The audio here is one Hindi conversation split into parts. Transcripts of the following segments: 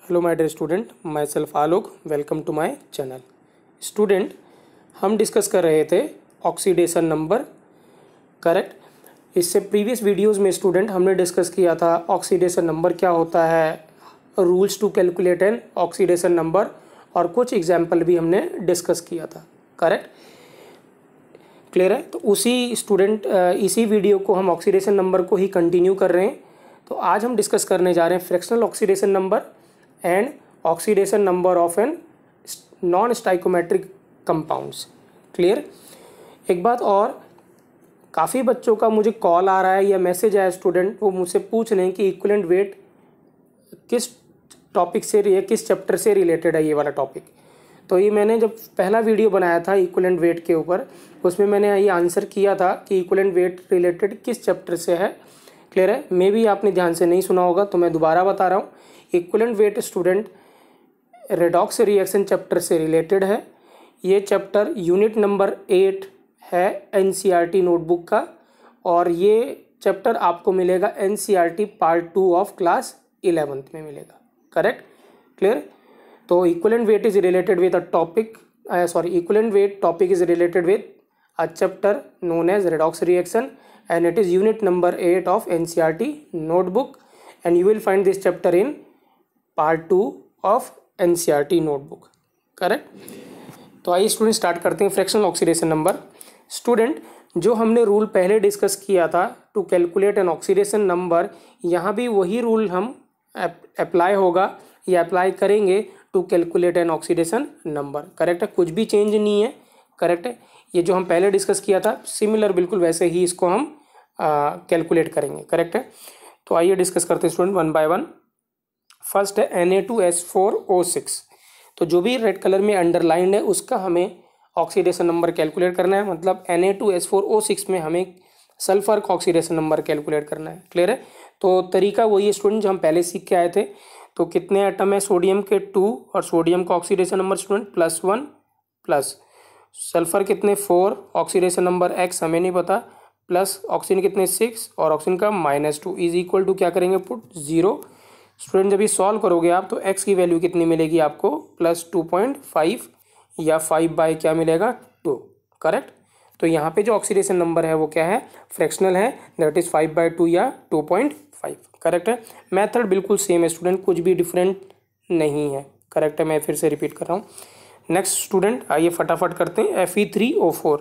Hello my dear student, myself Alok. Welcome to my channel. Student, हम डिस्कस कर रहे थे ऑक्सीडेशन नंबर, करेक्ट। इससे प्रीवियस वीडियोस में स्टूडेंट हमने डिस्कस किया था ऑक्सीडेशन नंबर क्या होता है, rules to calculate an oxidation number, और कुछ एग्जाम्पल भी हमने डिस्कस किया था, करेक्ट। क्लियर है? तो इसी वीडियो को हम ऑक्सीडेशन नंबर को ही कंटिन्यू कर रहे हैं। तो आज हम डिस्कस करने जा रहे हैं fractional oxidation number and oxidation number of an non stoichiometric compounds. Clear? एक बात और, काफ़ी बच्चों का मुझे कॉल आ रहा है या मैसेज आया स्टूडेंट, वो मुझसे पूछ रहे हैं कि इक्विवेलेंट वेट किस टॉपिक से या किस चैप्टर से रिलेटेड है ये वाला टॉपिक। तो ये मैंने जब पहला वीडियो बनाया था इक्विवेलेंट वेट के ऊपर, उसमें मैंने ये आंसर किया था कि इक्विवेलेंट वेट रिलेटेड किस चैप्टर से है। क्लियर है? मे भी आपने ध्यान से नहीं सुना होगा, तो मैं दोबारा बता रहा हूँ। Equivalent weight student redox reaction chapter से रिलेटेड है। ये चैप्टर यूनिट नंबर 8 है एनसीईआरटी नोटबुक का, और ये चैप्टर आपको मिलेगा NCERT part 2 of class 11th में मिलेगा, करेक्ट। क्लियर? तो equivalent weight is related with a topic, equivalent weight topic is related with a chapter known as redox reaction, and it is unit number 8 of NCERT notebook, and you will find this chapter in part 2 of NCERT notebook, correct। तो आइए स्टूडेंट स्टार्ट करते हैं फ्रैक्शनल ऑक्सीडेशन नंबर। स्टूडेंट, जो हमने रूल पहले डिस्कस किया था to calculate an oxidation number, यहाँ भी वही रूल हम अप्लाई होगा या अप्लाई करेंगे to calculate an oxidation number, correct है। कुछ भी चेंज नहीं है, करेक्ट है। ये जो हम पहले डिस्कस किया था सिमिलर बिल्कुल वैसे ही इसको हम कैलकुलेट करेंगे, करेक्ट है। तो आइए डिस्कस करते हैं student one by one. First है Na2S4O6। तो जो भी रेड कलर में अंडरलाइंड है उसका हमें ऑक्सीडेशन नंबर कैलकुलेट करना है। मतलब Na2S4O6 में हमें सल्फर का ऑक्सीडेशन नंबर कैलकुलेट करना है। क्लियर है? तो तरीका वही है स्टूडेंट जो हम पहले सीख के आए थे। तो कितने एटम है सोडियम के? 2, और सोडियम का oxidation number student +1, plus sulphur कितने 4, ऑक्सीडेशन नंबर X हमें नहीं पता, प्लस ऑक्सीजन कितने 6, और ऑक्सीजन का -2 इज इक्वल टू क्या करेंगे पुट 0। स्टूडेंट जब ये सॉल्व करोगे आप तो X की वैल्यू कितनी मिलेगी आपको +2.5 या 5 बाय क्या मिलेगा 2, करेक्ट। तो यहाँ पे जो ऑक्सीडेशन नंबर है वो क्या है? फ्रैक्शनल है, दैट इज 5/2 या 2.5, करेक्ट है। मेथड बिल्कुल सेम है स्टूडेंट, कुछ भी डिफरेंट नहीं है, करेक्ट है। मैं फिर से रिपीट कर रहा हूँ। नेक्स्ट स्टूडेंट आइए फटाफट करते हैं Fe3O4।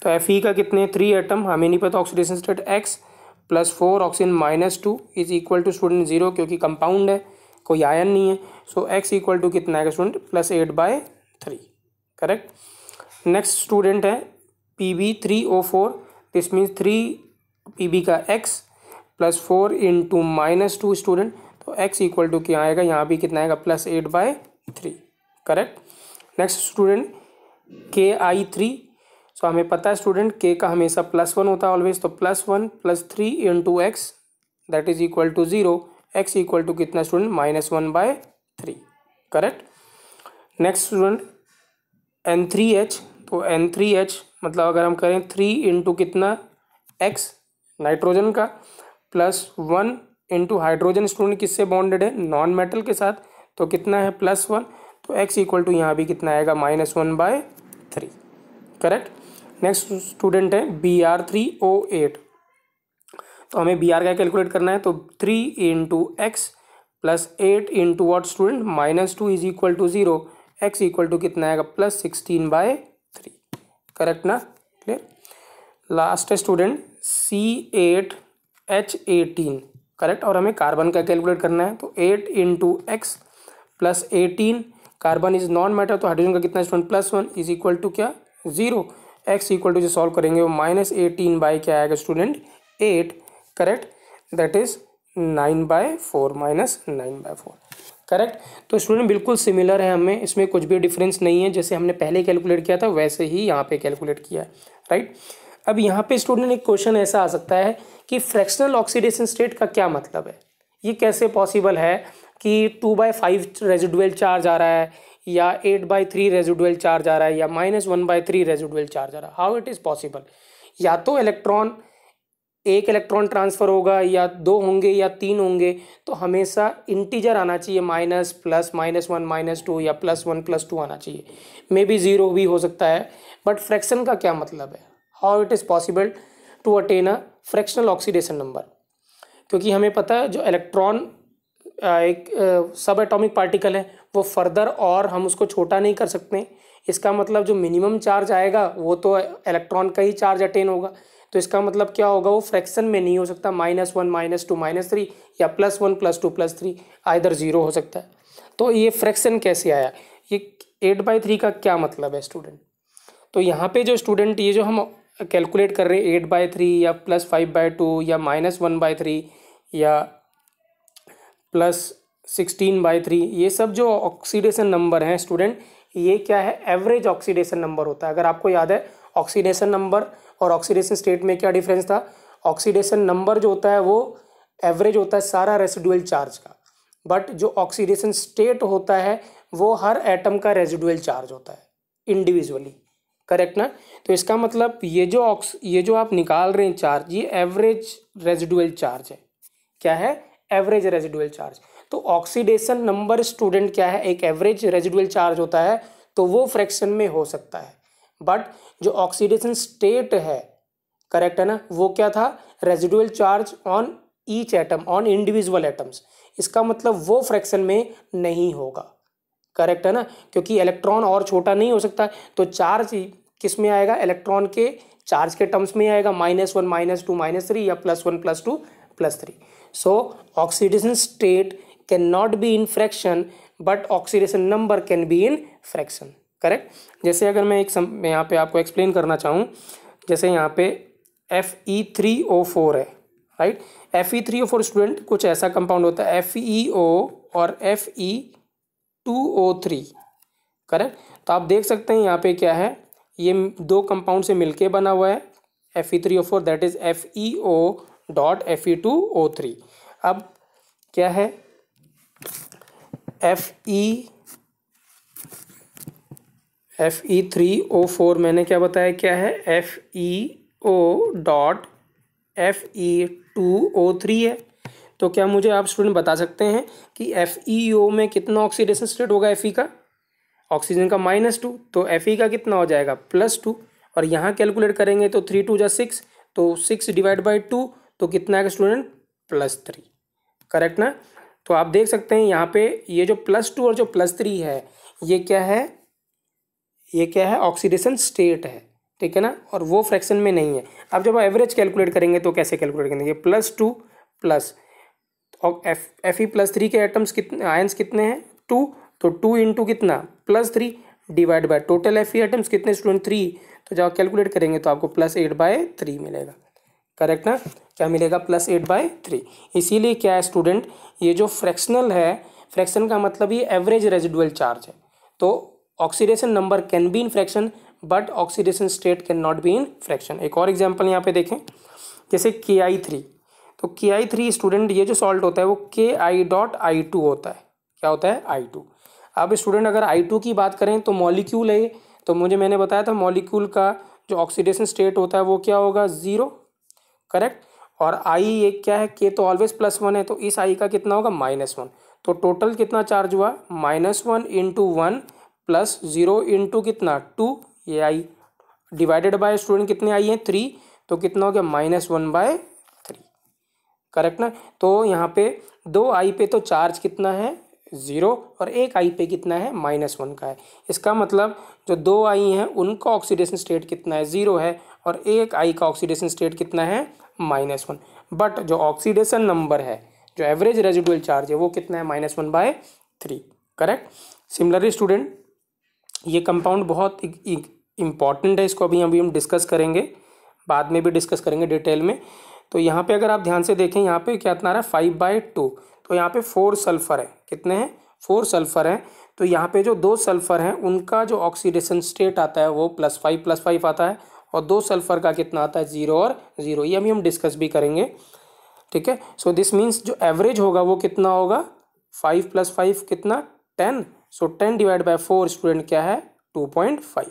तो Fe का कितने 3 एटम हमें नहीं पता, oxidation state X +4 oxygen -2 is equal to student 0, क्योंकि कंपाउंड है, कोई आयन नहीं है। सो X इक्वल टू कितना है स्टूडेंट +8/3, करेक्ट। नेक्स्ट स्टूडेंट है Pb3O4। दिस मीन्स 3 Pb का X +4 इंटू -2 स्टूडेंट, तो X इक्वल टू क्या आएगा? यहाँ भी कितना आएगा +8/3, करेक्ट। Next student Ki3। सो हमें पता है स्टूडेंट K का हमेशा +1 होता है ऑलवेज, तो +1 + 3 into X that is equal to 0। X equal to कितना student -1/3, correct. Next student N3H। तो N3H मतलब अगर हम करें 3 इंटू कितना X नाइट्रोजन का, +1 इंटू हाइड्रोजन स्टूडेंट किससे बॉन्डेड है? नॉन मेटल के साथ, तो कितना है +1, तो X इक्वल टू यहाँ भी कितना आएगा -1/3, करेक्ट। नेक्स्ट स्टूडेंट है Br3O8। तो हमें Br का कैलकुलेट करना है, तो 3 into X +8 into what student -2 is equal to 0। X equal to कितना आएगा +16/3, करेक्ट ना? क्लियर। लास्ट है स्टूडेंट C8H18, करेक्ट। और हमें कार्बन का कैलकुलेट करना है, तो 8 into X +18, carbon is non matter, तो हाइड्रोजन का कितना स्टूडेंट +1 इज इक्वल टू क्या 0। X इक्वल टू जो सॉल्व करेंगे वो -18 बाई क्या आएगा student 8, correct. That is 9/4 -9/4, correct. तो स्टूडेंट बिल्कुल सिमिलर है, हमें इसमें कुछ भी डिफरेंस नहीं है। जैसे हमने पहले कैलकुलेट किया था वैसे ही यहाँ पे कैलकुलेट किया है, राइट। अब यहाँ पे स्टूडेंट एक क्वेश्चन ऐसा आ सकता है कि फ्रैक्शनल ऑक्सीडेशन स्टेट का क्या मतलब है? ये कैसे पॉसिबल है कि 2/5 रेजिडुअल चार्ज आ रहा है, या 8/3 रेजिडुअल चार्ज आ रहा है, या -1/3 रेजिडुअल चार्ज आ रहा है? How it is possible? या तो इलेक्ट्रॉन एक इलेक्ट्रॉन ट्रांसफ़र होगा या 2 होंगे या 3 होंगे, तो हमेशा इंटीजर आना चाहिए, माइनस, प्लस, -1, -2 या +1 +2 आना चाहिए। मे बी 0 भी हो सकता है, बट फ्रैक्शन का क्या मतलब है, how it is possible to attain a fractional oxidation number. क्योंकि हमें पता है जो इलेक्ट्रॉन एक सब एटॉमिक पार्टिकल है, वो फर्दर और हम उसको छोटा नहीं कर सकते। इसका मतलब जो मिनिमम चार्ज आएगा वो तो इलेक्ट्रॉन का ही चार्ज अटेन होगा, तो इसका मतलब क्या होगा, वो फ्रैक्शन में नहीं हो सकता, -1 -2 -3 या +1 +2 +3, आइदर 0 हो सकता है। तो ये फ्रैक्शन कैसे आया, ये 8/3 का क्या मतलब है स्टूडेंट। तो यहाँ पे जो स्टूडेंट ये जो हम कैलकुलेट कर रहे हैं 8/3 या +5/2 या -1/3 या +16/3, ये सब जो ऑक्सीडेशन नंबर हैं स्टूडेंट, ये क्या है, एवरेज ऑक्सीडेशन नंबर होता है। अगर आपको याद है ऑक्सीडेशन नंबर और ऑक्सीडेशन स्टेट में क्या डिफरेंस था, ऑक्सीडेशन नंबर जो होता है वो एवरेज होता है सारा रेसिडुअल चार्ज का, बट जो ऑक्सीडेशन स्टेट होता है वो हर एटम का रेसिडुअल चार्ज होता है इंडिविजुअली, करेक्ट ना। तो इसका मतलब ये जो आप निकाल रहे हैं चार्ज, ये एवरेज रेसिडुअल चार्ज है। क्या है, एवरेज रेसिडुअल चार्ज। तो ऑक्सीडेशन नंबर स्टूडेंट क्या है, एक एवरेज रेसिडुअल चार्ज होता है, तो वो फ्रैक्शन में हो सकता है। बट जो ऑक्सीडेशन स्टेट है, करेक्ट है ना, वो क्या था, residual charge on each atom, on individual atoms. इसका मतलब वो फ्रैक्शन में नहीं होगा, करेक्ट है ना, क्योंकि इलेक्ट्रॉन और छोटा नहीं हो सकता। तो चार्ज किस में आएगा, इलेक्ट्रॉन के चार्ज के टर्म्स में आएगा, -1 -2 -3 या +1 +2 +3। सो oxidation state can not be in fraction, but oxidation number can be in fraction, correct. जैसे अगर मैं यहाँ पे आपको एक्सप्लेन करना चाहूँ, जैसे यहाँ पे Fe3O4 है, राइट। Fe3O4 स्टूडेंट कुछ ऐसा कंपाउंड होता है, FeO और Fe2O3, करेक्ट। तो आप देख सकते हैं यहाँ पे क्या है, ये दो कंपाउंड से मिलके बना हुआ है Fe3O4, दैट इज FeO.Fe2O3। अब क्या है, Fe3O4 मैंने क्या बताया, क्या है, FeO.Fe2O3 है। तो क्या मुझे आप स्टूडेंट बता सकते हैं कि FeO में कितना ऑक्सीडेशन स्टेट होगा, Fe का, ऑक्सीजन का -2, तो Fe का कितना हो जाएगा, +2। और यहाँ कैलकुलेट करेंगे तो 3 2 6, तो 6/2, तो कितना आएगा स्टूडेंट, +3, करेक्ट ना। तो आप देख सकते हैं यहाँ पे ये जो +2 और जो +3 है, ये क्या है, ये क्या है, ऑक्सीडेशन स्टेट है, ठीक है ना, और वो फ्रैक्शन में नहीं है। अब जब एवरेज कैलकुलेट करेंगे तो कैसे कैलकुलेट करेंगे, +2 प्लस और Fe+3 के एटम्स कितने, आयंस कितने हैं, 2, तो 2 इंटू कितना, +3 divide by total Fe atoms कितने स्टूडेंट, 3, तो जब कैलकुलेट करेंगे तो आपको +8/3 मिलेगा, करेक्ट ना। क्या मिलेगा, +8/3। इसीलिए क्या है स्टूडेंट, ये जो फ्रैक्शनल है, फ्रैक्शन का मतलब ये एवरेज रेजिडुअल चार्ज है। तो oxidation number can be in fraction, but oxidation state can not be in fraction. एक और एग्जांपल यहाँ पे देखें, जैसे Ki3। तो Ki3 स्टूडेंट, ये जो सॉल्ट होता है वो Ki.I2 होता है। क्या होता है, I2। अब स्टूडेंट अगर I2 की बात करें तो मॉलिक्यूल है, तो मैंने बताया था मॉलिक्यूल का जो ऑक्सीडेशन स्टेट होता है वो क्या होगा, 0, करेक्ट। और I एक क्या है, K तो ऑलवेज +1 है, तो इस I का कितना होगा, -1। तो टोटल कितना चार्ज हुआ, -1 × 1 + 0 × कितना, 2, ये I डिवाइडेड बाय स्टूडेंट कितने I हैं, 3, तो कितना हो गया, -1/3, करेक्ट ना। तो यहाँ पे 2I पे तो चार्ज कितना है, 0, और एक I पे कितना है, -1 का है। इसका मतलब जो 2I हैं उनका ऑक्सीडेशन स्टेट कितना है, 0 है, और एक I का ऑक्सीडेशन स्टेट कितना है, -1। बट जो ऑक्सीडेशन नंबर है, जो एवरेज रेजिडुअल चार्ज है, वो कितना है, -1/3, करेक्ट। सिमिलरली स्टूडेंट, ये कंपाउंड बहुत इम्पॉर्टेंट है, इसको अभी हम डिस्कस करेंगे, बाद में भी डिस्कस करेंगे डिटेल में। तो यहाँ पे अगर आप ध्यान से देखें, यहाँ पे क्या इतना रहा है, 5/2। तो यहाँ पे 4 सल्फर है, कितने हैं, 4 सल्फर हैं। तो यहाँ पे जो 2 सल्फर हैं उनका जो ऑक्सीडेशन स्टेट आता है वो +5 आता है, और 2 सल्फर का कितना आता है, 0 और 0। ये अभी हम डिस्कस भी करेंगे, ठीक है। सो दिस मीन्स जो एवरेज होगा वो कितना होगा, 5 + 5 कितना, 10। सो 10 डिवाइड बाय 4 स्टूडेंट क्या है, 2.5,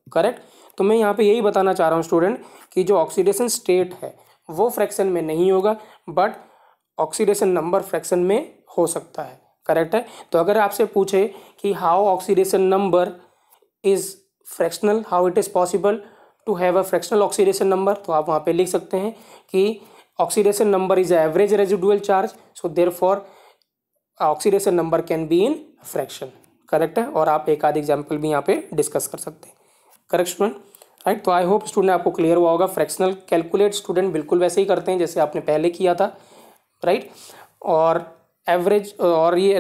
करेक्ट। तो मैं यहाँ पे यही बताना चाह रहा हूँ स्टूडेंट कि जो ऑक्सीडेशन स्टेट है वो फ्रैक्शन में नहीं होगा, बट ऑक्सीडेशन नंबर फ्रैक्शन में हो सकता है। करेक्ट है। तो अगर आपसे पूछे कि how oxidation number is fractional, how it is possible to have a fractional oxidation number, तो आप वहाँ पे लिख सकते हैं कि oxidation number is average residual charge, so therefore oxidation number can be in fraction. Correct है। और आप एक आध एग्जाम्पल भी यहाँ पे डिस्कस कर सकते हैं। Correct student, right. तो आई होप स्टूडेंट आपको क्लियर हुआ होगा। फ्रैक्शनल कैलकुलेट स्टूडेंट बिल्कुल वैसे ही करते हैं जैसे आपने पहले किया था, राइट। और एवरेज और ये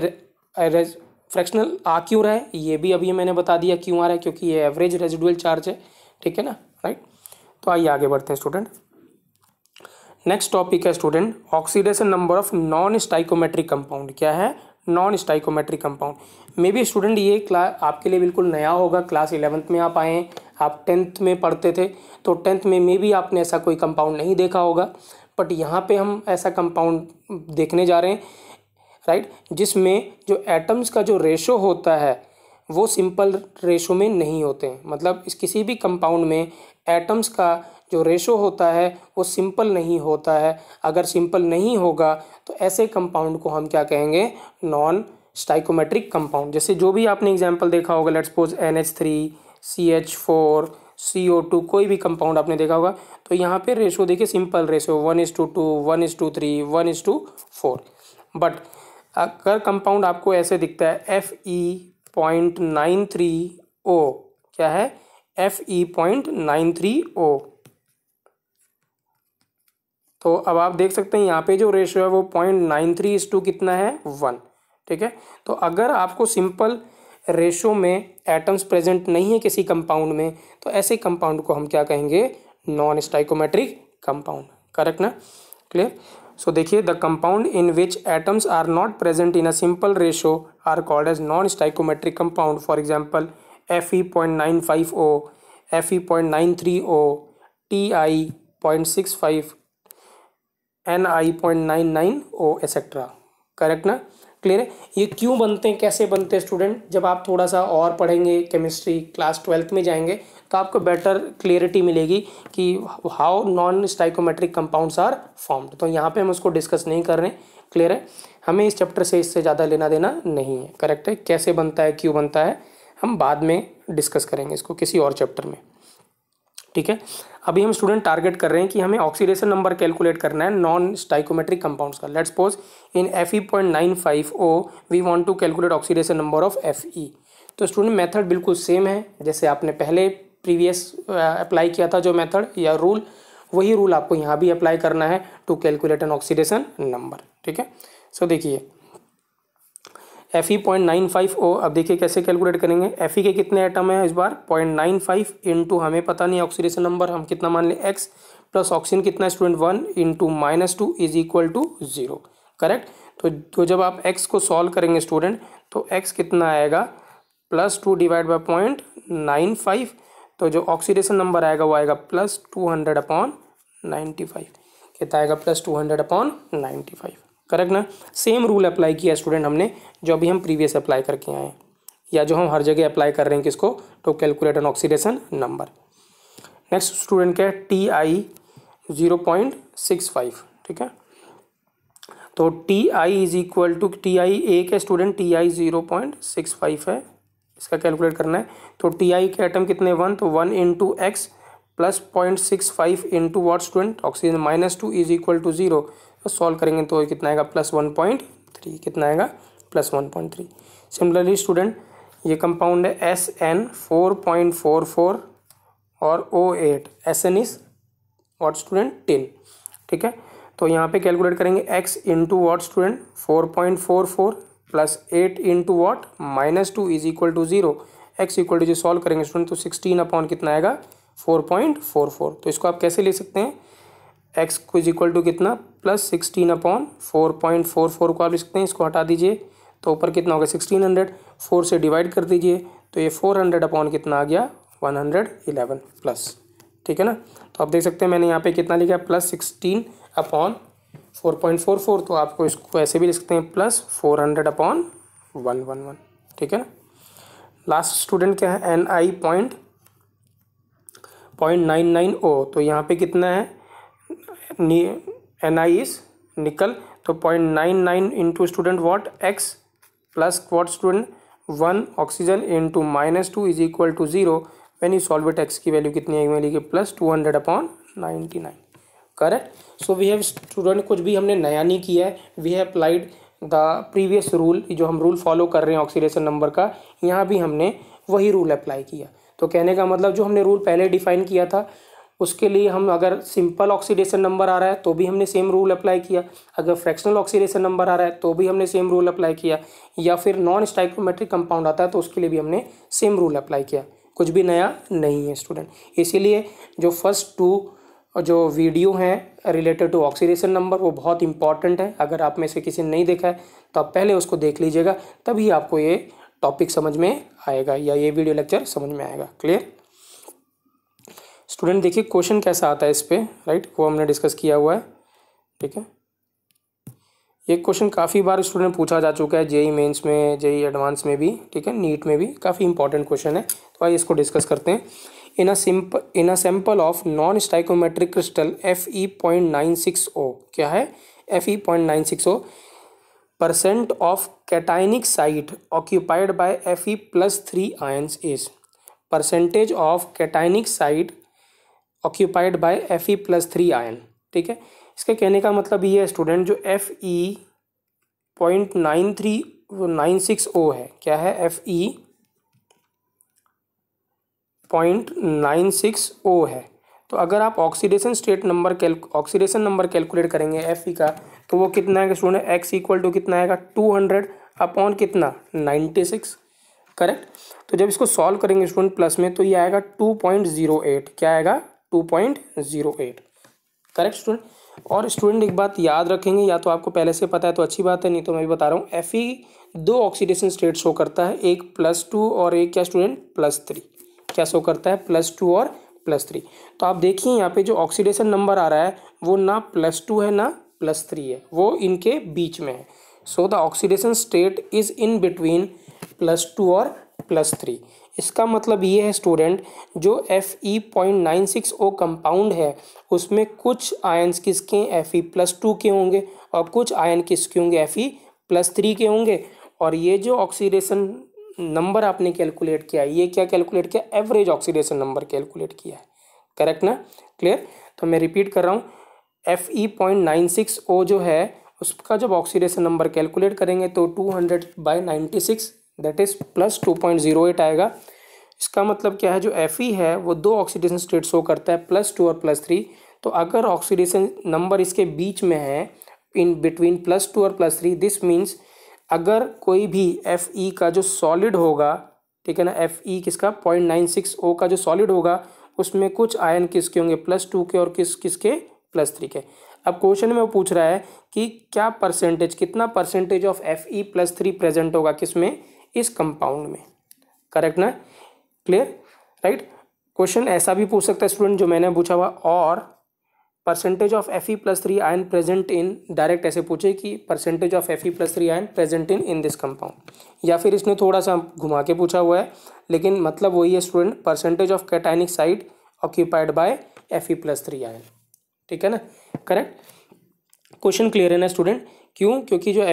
फ्रैक्शनल आ क्यों रहा है ये भी अभी मैंने बता दिया क्यों आ रहा है, क्योंकि ये एवरेज रेजिडुअल चार्ज है। ठीक है ना, राइट। तो आइए आगे बढ़ते हैं स्टूडेंट। नेक्स्ट टॉपिक है student oxidation number of non stoichiometric compound. क्या है? Non stoichiometric compound. May be student ये क्लास आपके लिए बिल्कुल नया होगा, क्लास 11th में आप आए हैं, आप 10th में पढ़ते थे, तो 10th में मे बी आपने ऐसा कोई कंपाउंड नहीं देखा होगा, बट यहाँ पे हम ऐसा कंपाउंड देखने जा रहे हैं, राइट, जिसमें जो एटम्स का जो रेशो होता है वो सिंपल रेशो में नहीं होते हैं। मतलब इस किसी भी कंपाउंड में एटम्स का जो रेशो होता है वो सिंपल नहीं होता है। अगर सिंपल नहीं होगा तो ऐसे कंपाउंड को हम क्या कहेंगे? Non stoichiometric compound. जैसे जो भी आपने एग्जांपल देखा होगा, let's suppose NH3, CH4, CO2, कोई भी कंपाउंड आपने देखा होगा, तो यहाँ पे रेशो देखिए सिंपल रेशो 1:2, 1:3, 1:4। बट अगर कंपाउंड आपको ऐसे दिखता है Fe.93O, क्या है? Fe.93O, तो अब आप देख सकते हैं यहाँ पे जो रेशियो है वो 0.93 कितना है? 1। ठीक है। तो अगर आपको सिंपल रेशो में एटम्स प्रेजेंट नहीं है किसी कंपाउंड में, तो ऐसे कंपाउंड को हम क्या कहेंगे? Non stoichiometric compound. करेक्ट ना? क्लियर। सो देखिए, the compound in which atoms are not present in a simple ratio are called as non stoichiometric compound. For example Fe.95O, Fe.93O, Ti.65, Ni.99O etcetera. Correct ना? क्लियर है। ये क्यों बनते हैं, कैसे बनते हैं स्टूडेंट? जब आप थोड़ा सा और पढ़ेंगे, केमिस्ट्री क्लास 12th में जाएंगे, तो आपको बेटर क्लियरिटी मिलेगी कि how non stoichiometric compounds are formed. तो यहाँ पे हम उसको डिस्कस नहीं कर रहे हैं। क्लियर है। हमें इस चैप्टर से इससे ज़्यादा लेना देना नहीं है। करेक्ट है। कैसे बनता है, क्यों बनता है, हम बाद में डिस्कस करेंगे इसको किसी और चैप्टर में। ठीक है। अभी हम स्टूडेंट टारगेट कर रहे हैं कि हमें ऑक्सीडेशन नंबर कैलकुलेट करना है नॉन स्टाइकोमेट्रिक कंपाउंड्स का। Let's suppose in Fe.95O we want to calculate oxidation number of Fe। तो स्टूडेंट मेथड बिल्कुल सेम है जैसे आपने पहले प्रीवियस अप्लाई किया था, जो मेथड या रूल, वही रूल आपको यहाँ भी अप्लाई करना है to calculate an oxidation number. ठीक है। सो देखिए Fe.95O, अब देखिए कैसे कैलकुलेट करेंगे। Fe के कितने एटम है इस बार? 0.95 इंटू, हमें पता नहीं ऑक्सीडेशन नंबर, हम कितना मान लें x, प्लस ऑक्सीजन कितना student 1 into -2 is equal to 0। Correct. तो जब आप x को सॉल्व करेंगे स्टूडेंट, तो x कितना आएगा? +2 डिवाइड बाई 0.95, तो जो ऑक्सीडेशन नंबर आएगा वो आएगा +200/95। कितना आएगा? +200/95। करेक्ट ना? सेम रूल अप्लाई किया स्टूडेंट हमने जो अभी हम प्रीवियस अप्लाई करके आए हैं, या जो हम हर जगह अप्लाई कर रहे हैं किसको? To calculate an oxidation number. Next student क्या है? Ti 0.65। ठीक है। तो Ti is equal to, Ti एक है स्टूडेंट, Ti 0.65 है, इसका कैलकुलेट करना है। तो Ti के एटम कितने? 1, तो 1 into X plus 0.65 into what student? Oxygen -2 is equal to 0। तो सॉल्व करेंगे तो कितना आएगा? +1.3। कितना आएगा? +1.3। सिमिलरली स्टूडेंट ये कंपाउंड है SN 4.44 और O8, SN is what student? 10। ठीक है। तो यहाँ पे कैलकुलेट करेंगे x into what student? 4.44 plus 8 into what? -2 is equal to 0। x equal to जो सॉल्व करेंगे स्टूडेंट, तो 16 अपॉन कितना आएगा? 4.44। तो इसको आप कैसे ले सकते हैं? x को इज इक्वल टू कितना? +16/4.44 को आप लिख सकते हैं। इसको हटा दीजिए तो ऊपर कितना होगा? 1600। 4 से डिवाइड कर दीजिए तो ये 400 अपॉन कितना आ गया? 111 प्लस। ठीक है ना? तो आप देख सकते हैं मैंने यहाँ पे कितना लिखा है? +16/4.44। तो आपको इसको ऐसे भी लिख सकते हैं +400/111। ठीक है ना? लास्ट स्टूडेंट क्या है? Ni.0.99O। तो यहाँ पे कितना है? Ni is निकल, तो 0.99 into student what X plus what student 1 oxygen into -2 is equal to 0। When you solve it X की वैल्यू कितनी आएगी मेरी plus 200/99। Correct. So we have student कुछ भी हमने नया नहीं किया है, we have applied the previous rule. जो हम रूल फॉलो कर रहे हैं ऑक्सीडेशन नंबर का, यहाँ भी हमने वही रूल अप्लाई किया। तो कहने का मतलब जो हमने रूल पहले डिफाइन किया था उसके लिए हम अगर सिंपल ऑक्सीडेशन नंबर आ रहा है तो भी हमने सेम रूल अप्लाई किया, अगर फ्रैक्शनल ऑक्सीडेशन नंबर आ रहा है तो भी हमने सेम रूल अप्लाई किया, या फिर नॉन स्टाइकोमेट्रिक कंपाउंड आता है तो उसके लिए भी हमने सेम रूल अप्लाई किया। कुछ भी नया नहीं है स्टूडेंट। इसीलिए जो फर्स्ट 2 जो वीडियो हैं रिलेटेड टू ऑक्सीडेशन नंबर वो बहुत इंपॉर्टेंट है। अगर आप में से किसी ने नहीं देखा है तो आप पहले उसको देख लीजिएगा, तभी आपको ये टॉपिक समझ में आएगा या ये वीडियो लेक्चर समझ में आएगा। Clear student. देखिए क्वेश्चन कैसा आता है इस पे, राइट, वो हमने डिस्कस किया हुआ है। ठीक है, ये क्वेश्चन काफ़ी बार स्टूडेंट पूछा जा चुका है, जेई मेंस में, जेई एडवांस में भी, ठीक है, नीट में भी काफ़ी इंपॉर्टेंट क्वेश्चन है। तो आइए इसको डिस्कस करते हैं। In a sample of non stoichiometric crystal Fe.960, क्या है Fe.960, percent of cationic site occupied by Fe+3 ions is. Percentage of cationic site occupied by Fe+3 ion. ठीक है, इसके कहने का मतलब ये है स्टूडेंट, जो Fe.960 है, क्या है Fe.960 है। तो अगर आप ऑक्सीडेशन नंबर कैलकुलेट करेंगे Fe का, तो वो कितना है स्टूडेंट, x इक्वल टू कितना आएगा 200 अपॉन कितना 96। करेक्ट। तो जब इसको सॉल्व करेंगे स्टूडेंट प्लस में, तो ये आएगा 2.08। क्या आएगा 2.08। Correct student. और स्टूडेंट एक बात याद रखेंगे, या तो आपको पहले से पता है तो अच्छी बात है, नहीं तो मैं भी बता रहा हूँ, Fe 2 ऑक्सीडेशन स्टेट शो करता है, एक +2 और एक क्या स्टूडेंट +3। क्या शो करता है +2 और +3। तो आप देखिए यहाँ पे जो ऑक्सीडेशन नंबर आ रहा है वो ना +2 है ना +3 है, वो इनके बीच में है। So the oxidation state is in between +2 और +3। इसका मतलब ये है स्टूडेंट, जो Fe.960 कंपाउंड है उसमें कुछ आयंस किसके Fe+2 के होंगे और कुछ आयन किसके होंगे Fe+3 के होंगे। और ये जो ऑक्सीडेशन नंबर आपने कैलकुलेट किया, ये क्या कैलकुलेट किया, एवरेज ऑक्सीडेशन नंबर कैलकुलेट किया है। करेक्ट ना। क्लियर। तो मैं रिपीट कर रहा हूँ, Fe.960 जो है उसका जब ऑक्सीडेशन नंबर कैलकुलेट करेंगे तो 200/96 दैट इज +2.08 आएगा। इसका मतलब क्या है, जो Fe है वो 2 ऑक्सीडेशन स्टेट शो करता है +2 और +3। तो अगर ऑक्सीडेशन नंबर इसके बीच में है, इन बिटवीन +2 और +3, दिस मीन्स अगर कोई भी Fe का जो सॉलिड होगा, ठीक है ना, Fe किसका 0.960 का जो सॉलिड होगा उसमें कुछ आयन किसके होंगे +2 के और किसके +3 के। अब क्वेश्चन में वो पूछ रहा है कि क्या परसेंटेज, कितना परसेंटेज ऑफ Fe+3 प्रेजेंट होगा किसमें, इस कंपाउंड में। करेक्ट ना। Clear right. क्वेश्चन ऐसा भी पूछ सकता है स्टूडेंट जो मैंने पूछा हुआ, और percentage of Fe+3 ion present in, direct ऐसे पूछे कि percentage of Fe+3 ion present in this compound, या फिर इसने थोड़ा सा घुमा के पूछा हुआ है, लेकिन मतलब वही है student, percentage of cationic site occupied by Fe+3 ion. ठीक है ना। करेक्ट। क्वेश्चन क्लियर है ना स्टूडेंट। क्यों, क्योंकि जो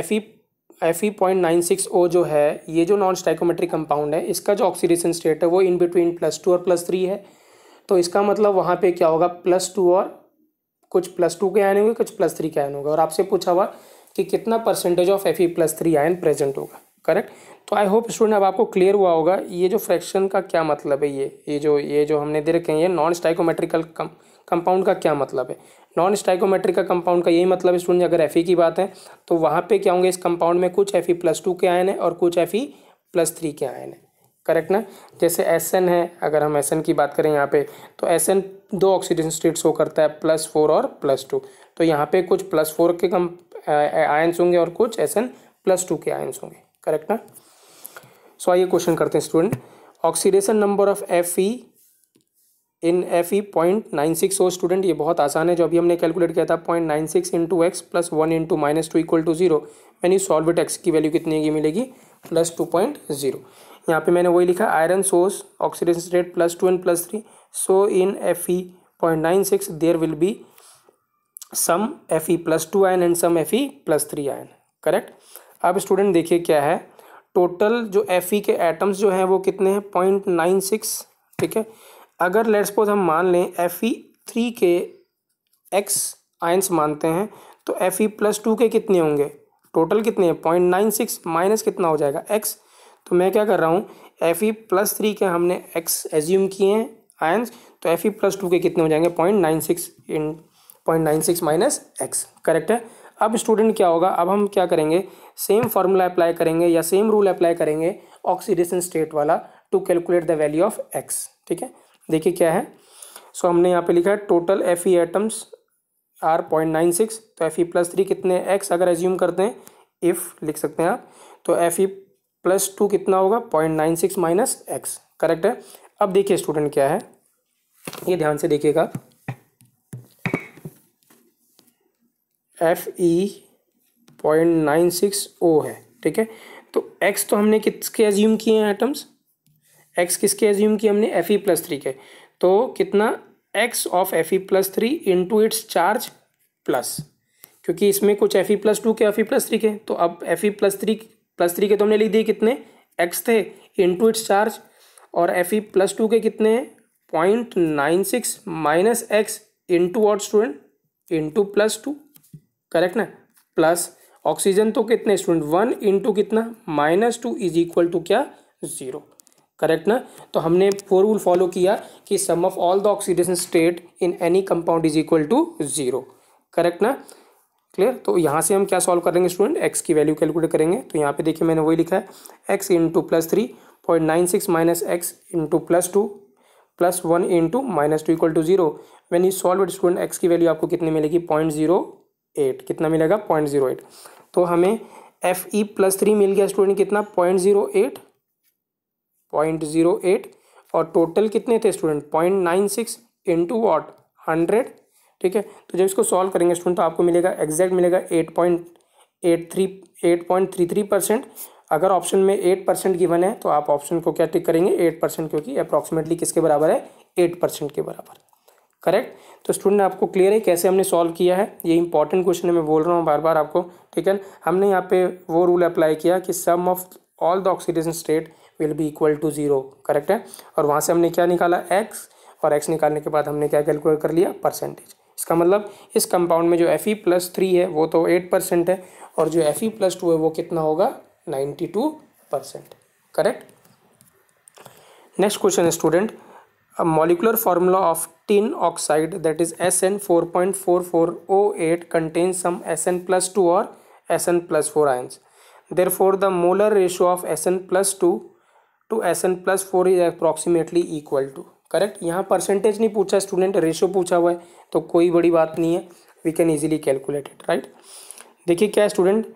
Fe.960 जो है, ये जो नॉन स्टाइकोमेट्रिक कंपाउंड है, इसका जो ऑक्सीडेशन स्टेट है वो इन बिटवीन +2 और +3 है। तो इसका मतलब वहाँ पे क्या होगा, +2 और कुछ +2 के आयन होंगे, कुछ +3 के आयन होंगे। और आपसे पूछा हुआ कि कितना percentage of Fe+3 ion present होगा। करेक्ट। तो आई होप स्टूडेंट अब आपको क्लियर हुआ होगा ये जो फ्रैक्शन का क्या मतलब है, ये जो हमने दे रखे हैं, ये नॉन स्टाइकोमेट्रिकल कंपाउंड का क्या मतलब है। नॉन स्टाइकोमेट्रिक का कंपाउंड का यही मतलब है स्टूडेंट, अगर Fe की बात है तो वहाँ पे क्या होंगे, इस कंपाउंड में कुछ Fe+2 के आयन है और कुछ Fe+3 के आयन है। करेक्ट ना। जैसे Sn है, अगर हम Sn की बात करें यहाँ पे, तो Sn 2 ऑक्सीडेशन स्टेट शो करता है +4 और +2। तो यहाँ पे कुछ +4 के आयन्स होंगे और कुछ Sn+2 के आयन्स होंगे। करेक्ट ना। सो आइए क्वेश्चन करते हैं student. Oxidation number of Fe in Fe.960 student, ये बहुत आसान है, जो अभी हमने कैलकुलेट किया था 0.96 into X plus 1 into -2 equal to 0। मैंने सॉल्व इट, एक्स की वैल्यू कितनी की मिलेगी +2.0। यहाँ पे मैंने वही लिखा, iron source oxidation state +2 and +3। So in Fe.96 there will be some Fe+2 ion and some Fe+3 ion. Correct. अब स्टूडेंट देखिए क्या है, टोटल जो Fe के एटम्स जो हैं वो कितने हैं, 0.96। ठीक है। अगर लेट्स सपोज हम मान लें Fe3 के x आयंस मानते हैं तो Fe+2 के कितने होंगे, टोटल कितने हैं 0.96 माइनस कितना हो जाएगा x। तो मैं क्या कर रहा हूँ, Fe+3 के हमने x एज्यूम किए हैं आयंस, तो Fe+2 के कितने हो जाएंगे 0.96 इन 0.96 माइनस x। करेक्ट है। अब स्टूडेंट क्या होगा, अब हम क्या करेंगे, सेम फार्मूला अप्लाई करेंगे या सेम रूल अप्लाई करेंगे ऑक्सीडेशन स्टेट वाला to calculate the value of x। ठीक है। देखिए क्या है, सो हमने यहाँ पे लिखा है टोटल Fe एटम्स आर 0.96, तो Fe+3 कितने x अगर एज्यूम करते हैं, इफ लिख सकते हैं आप, तो Fe+2 कितना होगा 0.96 माइनस x। करेक्ट है। अब देखिए स्टूडेंट क्या है, ये ध्यान से देखिएगा, Fe.96O है। ठीक है। तो x तो हमने किसके एज्यूम किए हैं एटम्स, x किसके एज्यूम किए हमने Fe+3 के, तो कितना x of Fe+3 into its charge plus, क्योंकि इसमें कुछ Fe+2 के Fe+3 के, तो अब Fe+3 के तो हमने लिख दिए कितने x थे इंटू इट्स चार्ज, और Fe+2 के कितने 0.96 minus x into what student, into +2। Correct ना। प्लस ऑक्सीजन तो कितने स्टूडेंट 1 इंटू कितना -2 इज इक्वल टू क्या 0। करेक्ट ना। तो हमने वो रूल फॉलो किया कि sum of all the oxidation state in any compound is equal to 0। Correct ना। क्लियर। तो यहाँ से हम क्या सॉल्व करेंगे स्टूडेंट, x की वैल्यू कैलकुलेट करेंगे। तो यहाँ पे देखिए मैंने वही लिखा है x into +3 0.96 minus x into +2 plus 1 into -2 equal to 0। When you solve it student x की वैल्यू आपको कितनी मिलेगी 0.08। कितना मिलेगा 0.08। तो हमें Fe+3 मिल गया स्टूडेंट कितना 0.08 और टोटल कितने थे स्टूडेंट 0.96 इंटू वॉट 100। ठीक है। तो जब इसको सॉल्व करेंगे स्टूडेंट तो आपको मिलेगा एग्जैक्ट मिलेगा 8.33%। अगर ऑप्शन में 8% गिवन है तो आप ऑप्शन को क्या टिक करेंगे 8%, क्योंकि अप्रॉक्सीमेटली किसके बराबर है 8% के बराबर। करेक्ट। तो स्टूडेंट आपको क्लियर है कैसे हमने सॉल्व किया है, ये इंपॉर्टेंट क्वेश्चन है, मैं बोल रहा हूँ बार बार आपको। ठीक है। हमने यहाँ पे वो रूल अप्लाई किया कि sum of all the oxidation state will be equal to 0। Correct है। और वहाँ से हमने क्या निकाला x, और x निकालने के बाद हमने क्या कैलकुलेट कर लिया परसेंटेज। इसका मतलब इस कंपाउंड में जो Fe+3 है वो तो 8% है, और जो Fe+2 है वो कितना होगा 92%। करेक्ट। नेक्स्ट क्वेश्चन है student, a molecular formula of tin oxide that is SN4.4408 contains some Sn+2 or Sn+4 ions. Therefore, the molar ratio of Sn+2 to Sn+4 is approximately equal to। Correct. यहाँ परसेंटेज नहीं पूछा स्टूडेंट, रेशियो पूछा हुआ है, तो कोई बड़ी बात नहीं है, we can easily calculate it. Right. देखिए क्या है स्टूडेंट,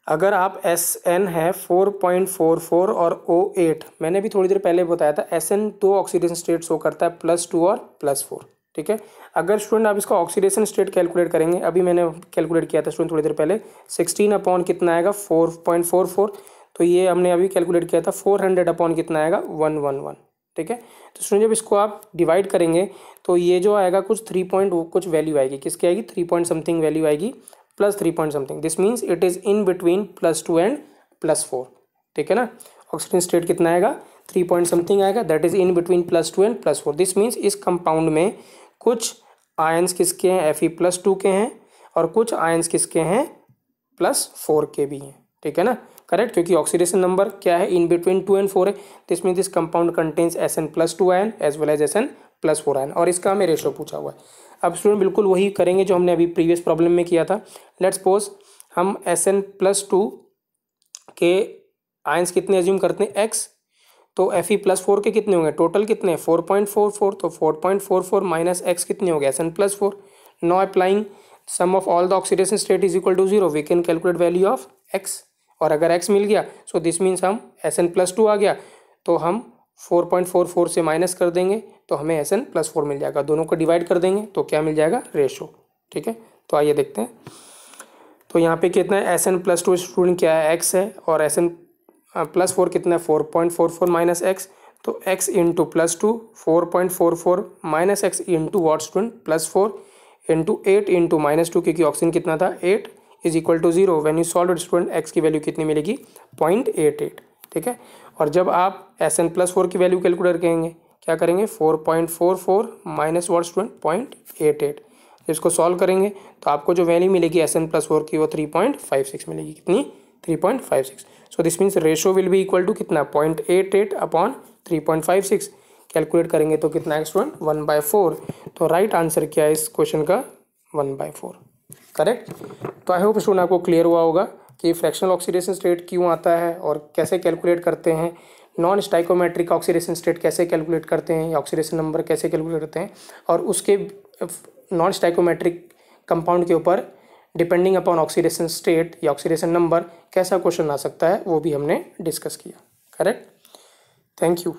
अगर आप Sn है 4.44 और O8, मैंने भी थोड़ी देर पहले बताया था Sn 2 ऑक्सीडेशन स्टेट शो करता है +2 और +4। ठीक है। अगर स्टूडेंट आप इसका ऑक्सीडेशन स्टेट कैलकुलेट करेंगे, अभी मैंने कैलकुलेट किया था स्टूडेंट थोड़ी देर पहले, 16 अपॉन कितना आएगा 4.44, तो ये हमने अभी कैलकुलेट किया था 400 अपॉन कितना आएगा 111। ठीक है। तो स्टूडेंट जब इसको आप डिवाइड करेंगे तो ये जो आएगा कुछ 3 पॉइंट कुछ वैल्यू आएगी, किसकी आएगी 3 पॉइंट समथिंग वैल्यू आएगी, +3 point something. This means it is in between +2 and +4। ठीक है ना। ऑक्सीजन स्टेट कितना आएगा 3 पॉइंट समथिंग आएगा, that is in between +2 and +4। This means इस कंपाउंड में कुछ आयंस किसके हैं Fe+2 के हैं और कुछ आयंस किसके हैं +4 के भी हैं। ठीक है ना। करेक्ट। क्योंकि ऑक्सीडेशन नंबर क्या है इन बिटवीन 2 एंड 4 है, this means this compound contains Sn+2 ion as well as Sn+4 ion, और इसका हमें रेशो पूछा हुआ है। अब स्टूडेंट बिल्कुल वही करेंगे जो हमने अभी प्रीवियस प्रॉब्लम में किया था। लेट्स सपोज हम Sn+2 के आयंस कितने एज्यूम करते हैं x, तो Fe+4 के कितने होंगे टोटल कितने हैं 4.44, तो 4.44 माइनस x कितने हो गए Sn+4। Now applying sum of all the oxidation state is equal to 0, we can calculate value of x, और अगर x मिल गया सो दिस मीन्स हम Sn+2 आ गया तो हम 4.44 से माइनस कर देंगे तो हमें Sn+4 मिल जाएगा, दोनों को डिवाइड कर देंगे तो क्या मिल जाएगा रेशो। ठीक है। तो आइए देखते हैं। तो यहाँ पे कितना है Sn+2 स्टूडेंट क्या है x है, और Sn+4 कितना है 4.44 माइनस x, तो x into +2 4.44 minus x into what student +4 into 8 into -2, क्योंकि ऑक्सीजन कितना था 8 is equal to 0। When you solve student x की वैल्यू कितनी मिलेगी 0.88, ठीक है। और जब आप Sn+4 की वैल्यू कैलकुलेट करेंगे क्या करेंगे 4.44 माइनस व्हाट स्टूडेंट 0.88, इसको सॉल्व करेंगे तो आपको जो वैल्यू मिलेगी Sn+4 की वो 3.56 मिलेगी। कितनी 3.56। So this means ratio will be equal to कितना 0.88 अपॉन 3.56। कैलकुलेट करेंगे तो कितना है स्टूडेंट 1/4। तो राइट आंसर क्या है इस क्वेश्चन का 1/4, करेक्ट। तो आई होप स्टूडेंट आपको क्लियर हुआ होगा कि फ्रैक्शनल ऑक्सीडेशन स्टेट क्यों आता है और कैसे कैलकुलेट करते हैं, नॉन स्टाइकोमेट्रिक ऑक्सीडेशन स्टेट कैसे कैलकुलेट करते हैं या ऑक्सीडेशन नंबर कैसे कैलकुलेट करते हैं, और उसके नॉन स्टाइकोमेट्रिक कंपाउंड के ऊपर डिपेंडिंग अपॉन ऑक्सीडेशन स्टेट या ऑक्सीडेशन नंबर कैसा क्वेश्चन आ सकता है वो भी हमने डिस्कस किया, करेक्ट। Thank you.